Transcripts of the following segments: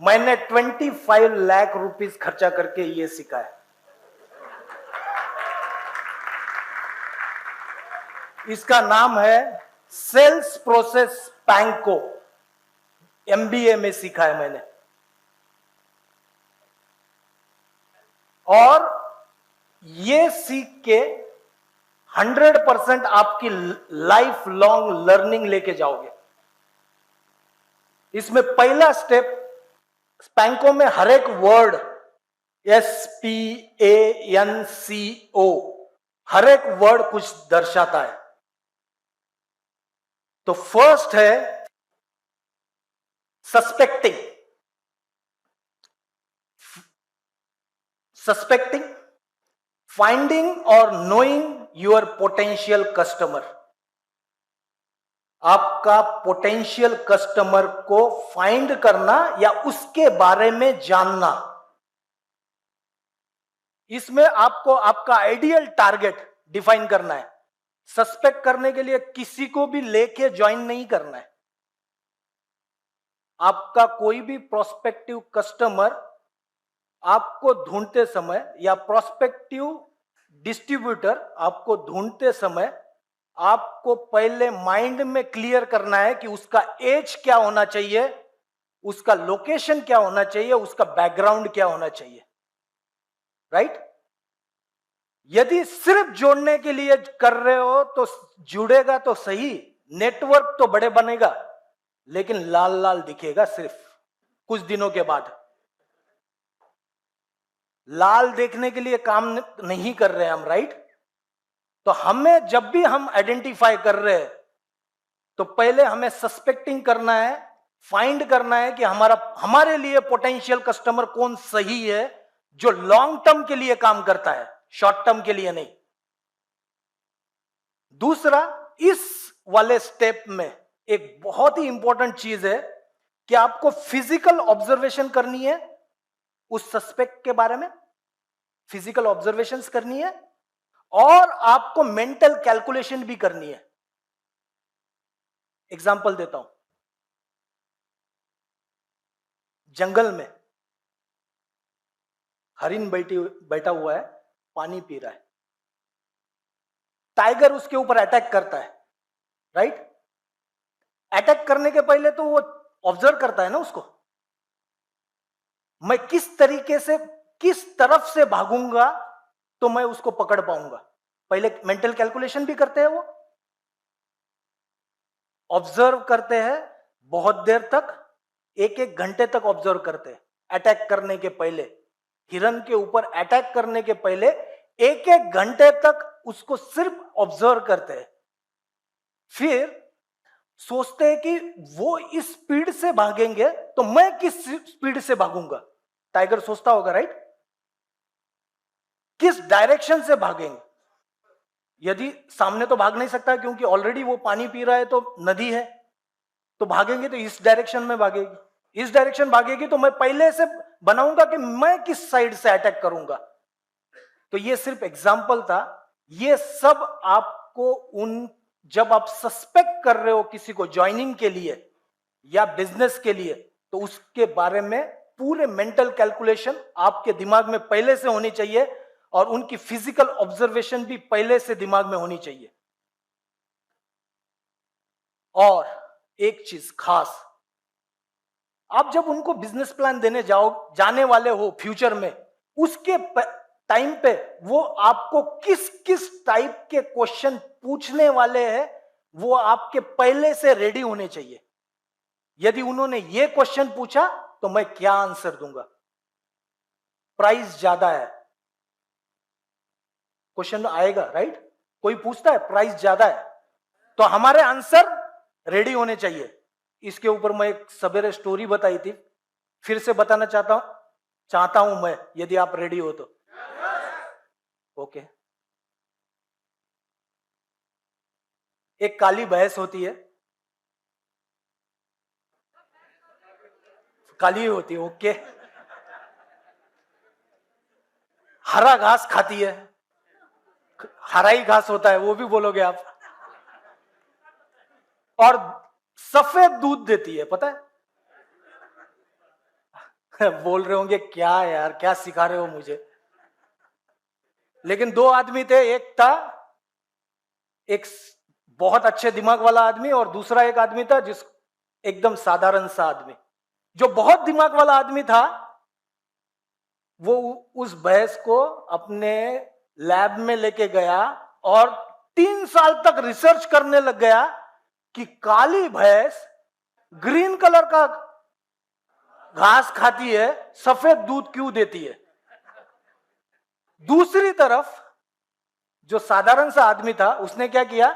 मैंने 25 लाख रुपीस खर्चा करके ये सीखा है। इसका नाम है सेल्स प्रोसेस पैंको। एमबीए में सीखा है मैंने। और ये सीख के 100% आपकी लाइफ लॉन्ग लर्निंग लेके जाओगे। इसमें पहला स्टेप, पैंको में हर एक वर्ड SPANCO, हर एक वर्ड कुछ दर्शाता है। तो फर्स्ट है सस्पेक्टिंग। सस्पेक्टिंग, फाइंडिंग और नोइंग योर पोटेंशियल कस्टमर। आपका पोटेंशियल कस्टमर को फाइंड करना या उसके बारे में जानना। इसमें आपको आपका आइडियल टारगेट डिफाइन करना है। सस्पेक्ट करने के लिए किसी को भी लेके ज्वाइन नहीं करना है। आपका कोई भी प्रोस्पेक्टिव कस्टमर आपको ढूंढते समय या प्रोस्पेक्टिव डिस्ट्रीब्यूटर आपको ढूंढते समय आपको पहले माइंड में क्लियर करना है कि उसका एज क्या होना चाहिए, उसका लोकेशन क्या होना चाहिए, उसका बैकग्राउंड क्या होना चाहिए। राइट? यदि सिर्फ जोड़ने के लिए कर रहे हो तो जुड़ेगा तो सही, नेटवर्क तो बड़े बनेगा, लेकिन लाल लाल दिखेगा सिर्फ कुछ दिनों के बाद। लाल देखने के लिए काम नहीं कर रहे हम। राइट? तो हमें जब भी हम आइडेंटिफाई कर रहे हैं तो पहले हमें सस्पेक्टिंग करना है, फाइंड करना है कि हमारे लिए पोटेंशियल कस्टमर कौन सही है, जो लॉन्ग टर्म के लिए काम करता है, शॉर्ट टर्म के लिए नहीं। दूसरा, इस वाले स्टेप में एक बहुत ही इंपॉर्टेंट चीज है कि आपको फिजिकल ऑब्जर्वेशन करनी है उस सस्पेक्ट के बारे में। फिजिकल ऑब्जर्वेशंस करनी है और आपको मेंटल कैलकुलेशन भी करनी है। एग्जाम्पल देता हूं। जंगल में हरिन बैठा हुआ है, पानी पी रहा है। टाइगर उसके ऊपर अटैक करता है। राइट? अटैक करने के पहले तो वो ऑब्जर्व करता है ना उसको, मैं किस तरीके से, किस तरफ से भागूंगा तो मैं उसको पकड़ पाऊंगा। पहले मेंटल कैलकुलेशन भी करते हैं वो, ऑब्जर्व करते हैं बहुत देर तक, एक एक घंटे तक ऑब्जर्व करते हैं। अटैक करने के पहले, हिरन के ऊपर अटैक करने के पहले एक एक घंटे तक उसको सिर्फ ऑब्जर्व करते हैं। फिर सोचते हैं कि वो इस स्पीड से भागेंगे तो मैं किस स्पीड से भागूंगा। टाइगर सोचता होगा। राइट? किस डायरेक्शन से भागेंगे। यदि सामने तो भाग नहीं सकता क्योंकि ऑलरेडी वो पानी पी रहा है, तो नदी है, तो भागेंगे तो इस डायरेक्शन में भागेगी। इस डायरेक्शन भागेगी तो मैं पहले से बनाऊंगा कि मैं किस साइड से अटैक करूंगा। तो ये सिर्फ एग्जाम्पल था। ये सब आपको जब आप सस्पेक्ट कर रहे हो किसी को ज्वाइनिंग के लिए या बिजनेस के लिए, तो उसके बारे में पूरे मेंटल कैलकुलेशन आपके दिमाग में पहले से होनी चाहिए और उनकी फिजिकल ऑब्जर्वेशन भी पहले से दिमाग में होनी चाहिए। और एक चीज खास, आप जब उनको बिजनेस प्लान देने जाने वाले हो फ्यूचर में, उसके टाइम पे वो आपको किस किस टाइप के क्वेश्चन पूछने वाले हैं, वो आपके पहले से रेडी होने चाहिए। यदि उन्होंने ये क्वेश्चन पूछा तो मैं क्या आंसर दूंगा। प्राइस ज्यादा है, क्वेश्चन आएगा। राइट? कोई पूछता है प्राइस ज्यादा है, तो हमारे आंसर रेडी होने चाहिए। इसके ऊपर मैं एक सवेरे स्टोरी बताई थी, फिर से बताना चाहता हूं मैं, यदि आप रेडी हो तो। ओके। एक काली भैंस होती है, काली होती है। ओके। हरा घास खाती है, हरा ही घास होता है वो भी बोलोगे आप, और सफेद दूध देती है, पता है? बोल रहे होंगे क्या यार, क्या सिखा रहे हो मुझे। लेकिन दो आदमी थे, एक था एक बहुत अच्छे दिमाग वाला आदमी और दूसरा एक आदमी था जिस एकदम साधारण सा आदमी। जो बहुत दिमाग वाला आदमी था वो उस भैंस को अपने लैब में लेके गया और 3 साल तक रिसर्च करने लग गया कि काली भैंस ग्रीन कलर का घास खाती है, सफेद दूध क्यों देती है। दूसरी तरफ जो साधारण सा आदमी था उसने क्या किया,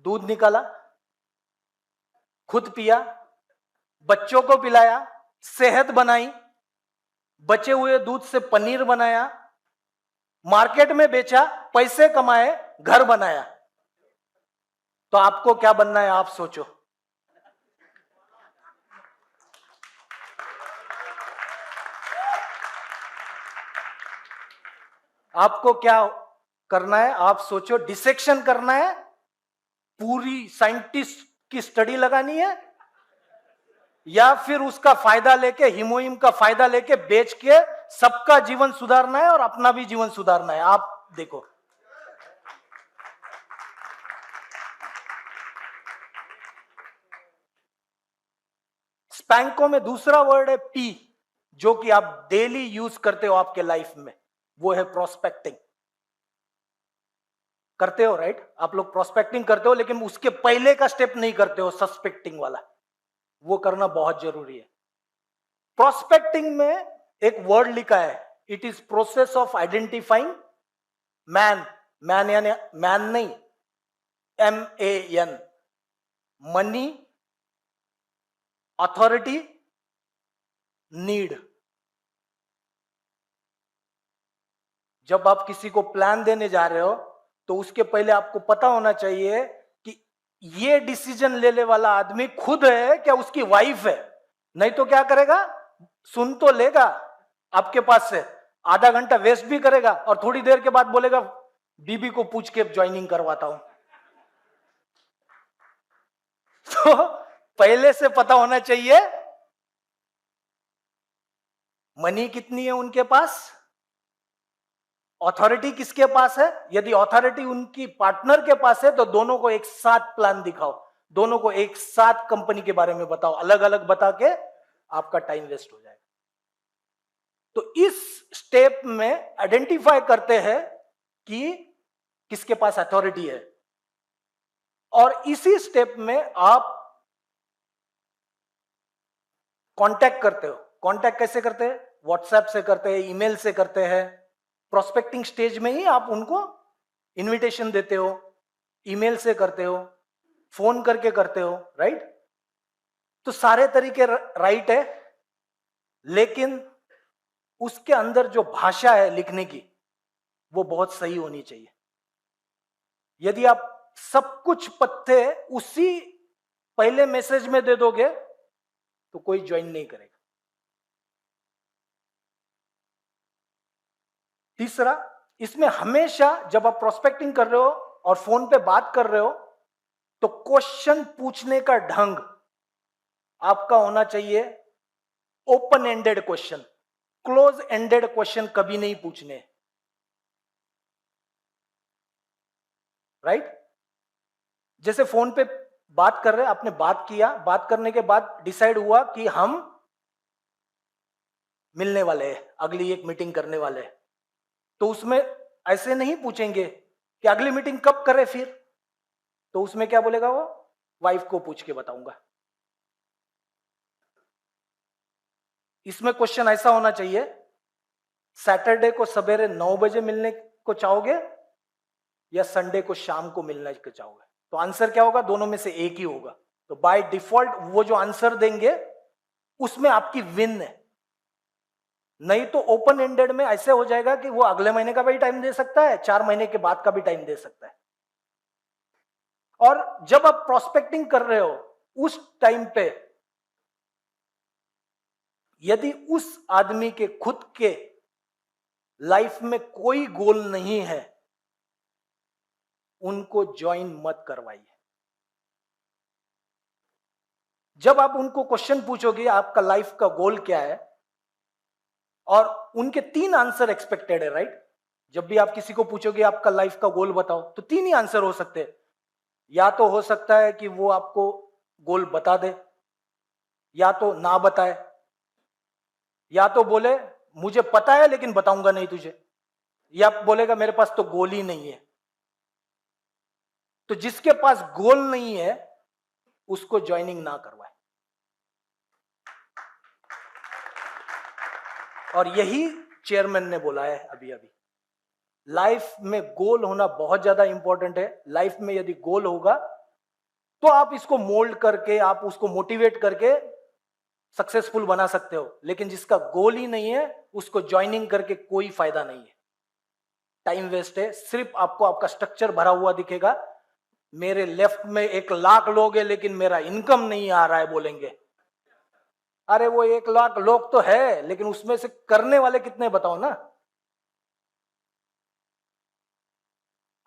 दूध निकाला, खुद पिया, बच्चों को पिलाया, सेहत बनाई, बचे हुए दूध से पनीर बनाया, मार्केट में बेचा, पैसे कमाए, घर बनाया। तो आपको क्या बनना है आप सोचो। आपको क्या करना है आप सोचो। डिसेक्शन करना है, पूरी साइंटिस्ट की स्टडी लगानी है, या फिर उसका फायदा लेके, हीमोइम का फायदा लेके बेच के सबका जीवन सुधारना है और अपना भी जीवन सुधारना है। आप देखो। स्पैंको में दूसरा वर्ड है पी, जो कि आप डेली यूज करते हो आपके लाइफ में, वो है प्रोस्पेक्टिंग। करते हो राइट, आप लोग प्रोस्पेक्टिंग करते हो, लेकिन उसके पहले का स्टेप नहीं करते हो, सस्पेक्टिंग वाला। वो करना बहुत जरूरी है। प्रोस्पेक्टिंग में एक वर्ड लिखा है, it is process of identifying man. Man यानी मैन नहीं, MAN, मनी, अथॉरिटी, नीड। जब आप किसी को प्लान देने जा रहे हो तो उसके पहले आपको पता होना चाहिए कि ये डिसीजन लेने वाला आदमी खुद है क्या उसकी वाइफ है। नहीं तो क्या करेगा, सुन तो लेगा आपके पास से, आधा घंटा वेस्ट भी करेगा और थोड़ी देर के बाद बोलेगा बीबी को पूछ के ज्वाइनिंग करवाता हूं। तो पहले से पता होना चाहिए मनी कितनी है उनके पास, अथॉरिटी किसके पास है। यदि अथॉरिटी उनकी पार्टनर के पास है तो दोनों को एक साथ प्लान दिखाओ, दोनों को एक साथ कंपनी के बारे में बताओ, अलग अलग बता के आपका टाइम वेस्ट हो जाएगा। तो इस स्टेप में आइडेंटिफाई करते हैं कि किसके पास अथॉरिटी है, और इसी स्टेप में आप कांटेक्ट करते हो। कांटेक्ट कैसे करते हैं, व्हाट्सएप से करते हैं, ईमेल से करते हैं। प्रोस्पेक्टिंग स्टेज में ही आप उनको इनविटेशन देते हो, ईमेल से करते हो, फोन करके करते हो, राइट। तो सारे तरीके राइट है, लेकिन उसके अंदर जो भाषा है लिखने की वो बहुत सही होनी चाहिए। यदि आप सब कुछ पत्ते उसी पहले मैसेज में दे दोगे तो कोई ज्वाइन नहीं करेगा। तीसरा, इसमें हमेशा जब आप प्रोस्पेक्टिंग कर रहे हो और फोन पे बात कर रहे हो तो क्वेश्चन पूछने का ढंग आपका होना चाहिए open ended question, close ended question कभी नहीं पूछने, राइट। जैसे फोन पे बात कर रहे, आपने बात किया, बात करने के बाद डिसाइड हुआ कि हम मिलने वाले हैं, अगली एक मीटिंग करने वाले हैं, तो उसमें ऐसे नहीं पूछेंगे कि अगली मीटिंग कब करें फिर। तो उसमें क्या बोलेगा वो, वाइफ को पूछ के बताऊंगा। इसमें क्वेश्चन ऐसा होना चाहिए, सैटरडे को सवेरे 9 बजे मिलने को चाहोगे या संडे को शाम को मिलने को चाहोगे। तो आंसर क्या होगा, दोनों में से एक ही होगा। तो बाय डिफॉल्ट वो जो आंसर देंगे उसमें आपकी विन है। नहीं तो ओपन एंडेड में ऐसे हो जाएगा कि वो अगले महीने का भी टाइम दे सकता है, 4 महीने के बाद का भी टाइम दे सकता है। और जब आप प्रोस्पेक्टिंग कर रहे हो उस टाइम पे यदि उस आदमी के खुद के लाइफ में कोई गोल नहीं है, उनको ज्वाइन मत करवाइए। जब आप उनको क्वेश्चन पूछोगे आपका लाइफ का गोल क्या है, और उनके 3 आंसर एक्सपेक्टेड है, राइट? जब भी आप किसी को पूछोगे आपका लाइफ का गोल बताओ, तो 3 ही आंसर हो सकते हैं। या तो हो सकता है कि वो आपको गोल बता दे, या तो ना बताए, या तो बोले मुझे पता है लेकिन बताऊंगा नहीं तुझे, या बोलेगा मेरे पास तो गोल ही नहीं है। तो जिसके पास गोल नहीं है उसको ज्वाइनिंग ना करवाए। और यही चेयरमैन ने बोला है अभी अभी। लाइफ में गोल होना बहुत ज्यादा इंपॉर्टेंट है। लाइफ में यदि गोल होगा तो आप इसको मोल्ड करके, आप उसको मोटिवेट करके सक्सेसफुल बना सकते हो, लेकिन जिसका गोल ही नहीं है उसको ज्वाइनिंग करके कोई फायदा नहीं है, टाइम वेस्ट है। सिर्फ आपको आपका स्ट्रक्चर भरा हुआ दिखेगा। मेरे लेफ्ट में 1,00,000 लोग हैं लेकिन मेरा इनकम नहीं आ रहा है बोलेंगे। अरे वो 1,00,000 लोग तो है, लेकिन उसमें से करने वाले कितने बताओ ना।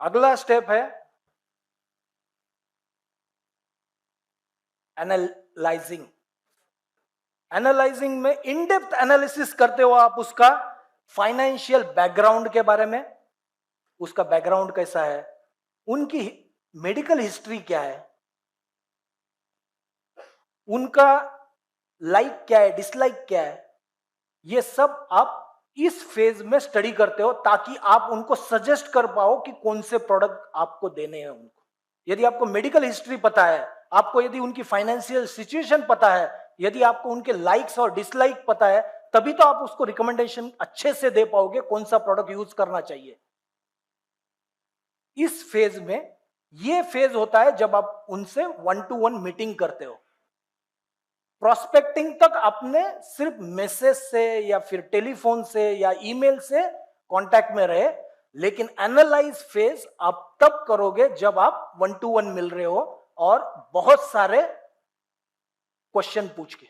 अगला स्टेप है एनालाइजिंग। एनालाइजिंग में इन डेप्थ एनालिसिस करते हो आप उसका फाइनेंशियल बैकग्राउंड के बारे में, उसका बैकग्राउंड कैसा है, उनकी मेडिकल हिस्ट्री क्या है, उनका लाइक क्या है, डिसलाइक क्या है। ये सब आप इस फेज में स्टडी करते हो ताकि आप उनको सजेस्ट कर पाओ कि कौन से प्रोडक्ट आपको देने हैं उनको। यदि आपको मेडिकल हिस्ट्री पता है, आपको यदि उनकी फाइनेंशियल सिचुएशन पता है, यदि आपको उनके लाइक्स और डिसलाइक पता है, तभी तो आप उसको रिकमेंडेशन अच्छे से दे पाओगे कौन सा प्रोडक्ट यूज करना चाहिए। इस फेज में, ये फेज होता है जब आप उनसे 1-to-1 मीटिंग करते हो। प्रोस्पेक्टिंग तक आपने सिर्फ मैसेज से या फिर टेलीफोन से या ईमेल से कांटेक्ट में रहे, लेकिन एनालाइज फेज आप तब करोगे जब आप 1-to-1 मिल रहे हो और बहुत सारे क्वेश्चन पूछ के।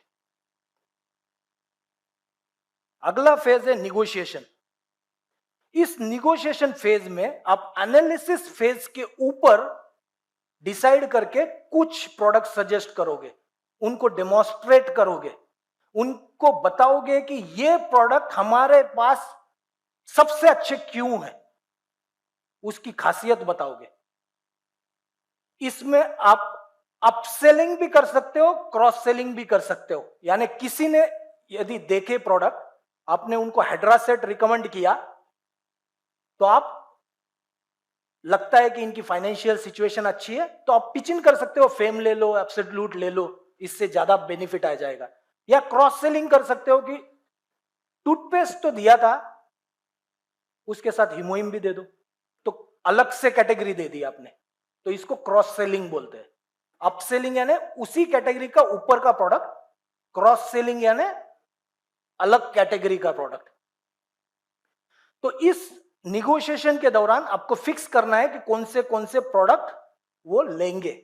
अगला फेज है निगोशिएशन। इस निगोशिएशन फेज में आप एनालिसिस फेज के ऊपर डिसाइड करके कुछ प्रोडक्ट सजेस्ट करोगे, उनको डेमोन्स्ट्रेट करोगे, उनको बताओगे कि ये प्रोडक्ट हमारे पास सबसे अच्छे क्यों है, उसकी खासियत बताओगे। इसमें आप अपसेलिंग भी कर सकते हो, क्रॉस सेलिंग भी कर सकते हो। यानी किसी ने यदि देखे प्रोडक्ट, आपने उनको हेड्रा सेट रिकमेंड किया, तो आप लगता है कि इनकी फाइनेंशियल सिचुएशन अच्छी है, तो आप पिच इन कर सकते हो, फेम ले लो, एब्सोल्यूट ले लो, इससे ज्यादा बेनिफिट आ जाएगा। या क्रॉस सेलिंग कर सकते हो कि टूथपेस्ट तो दिया था, उसके साथ हिमोइम भी दे दो, तो अलग से कैटेगरी दे दी आपने, तो इसको क्रॉस सेलिंग बोलते हैं। अपसेलिंग यानी उसी कैटेगरी का ऊपर का प्रोडक्ट, क्रॉस सेलिंग यानी अलग कैटेगरी का प्रोडक्ट। तो इस निगोशिएशन के दौरान आपको फिक्स करना है कि कौन से प्रोडक्ट वो लेंगे।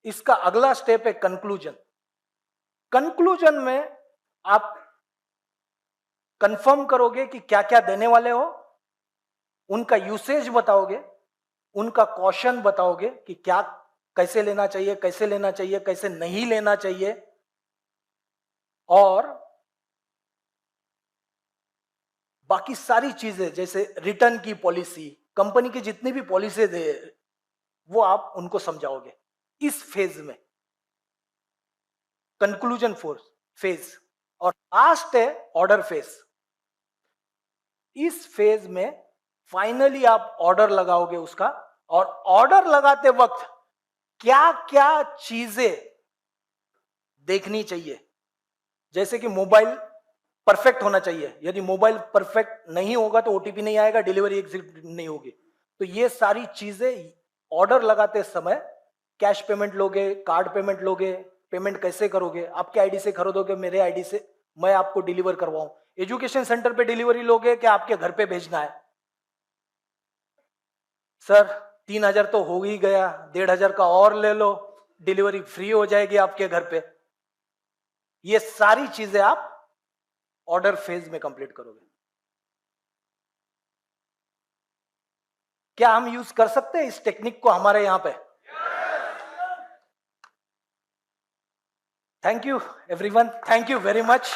इसका अगला स्टेप है कंक्लूजन। कंक्लूजन में आप कंफर्म करोगे कि क्या क्या देने वाले हो, उनका यूसेज बताओगे, उनका कॉशन बताओगे कि क्या कैसे लेना चाहिए, कैसे लेना चाहिए, कैसे नहीं लेना चाहिए, और बाकी सारी चीजें जैसे रिटर्न की पॉलिसी, कंपनी की जितनी भी पॉलिसीज है वो आप उनको समझाओगे इस फेज में, कंक्लूजन फेज। और लास्ट है ऑर्डर फेज। इस फेज में फाइनली आप ऑर्डर लगाओगे उसका, और ऑर्डर लगाते वक्त क्या क्या चीजें देखनी चाहिए। जैसे कि मोबाइल परफेक्ट होना चाहिए, यदि मोबाइल परफेक्ट नहीं होगा तो ओटीपी नहीं आएगा, डिलीवरी एग्जिट नहीं होगी। तो ये सारी चीजें ऑर्डर लगाते समय, कैश पेमेंट लोगे, कार्ड पेमेंट लोगे, पेमेंट कैसे करोगे, आपके आईडी से खरीदोगे, मेरे आईडी से मैं आपको डिलीवर करवाऊं, एजुकेशन सेंटर पे डिलीवरी लोगे क्या आपके घर पे भेजना है। सर 3,000 तो हो ही गया, 1,500 का और ले लो, डिलीवरी फ्री हो जाएगी आपके घर पे। ये सारी चीजें आप ऑर्डर फेज में कंप्लीट करोगे। क्या हम यूज कर सकते हैं इस टेक्निक को हमारे यहां पे? Thank you everyone, thank you very much.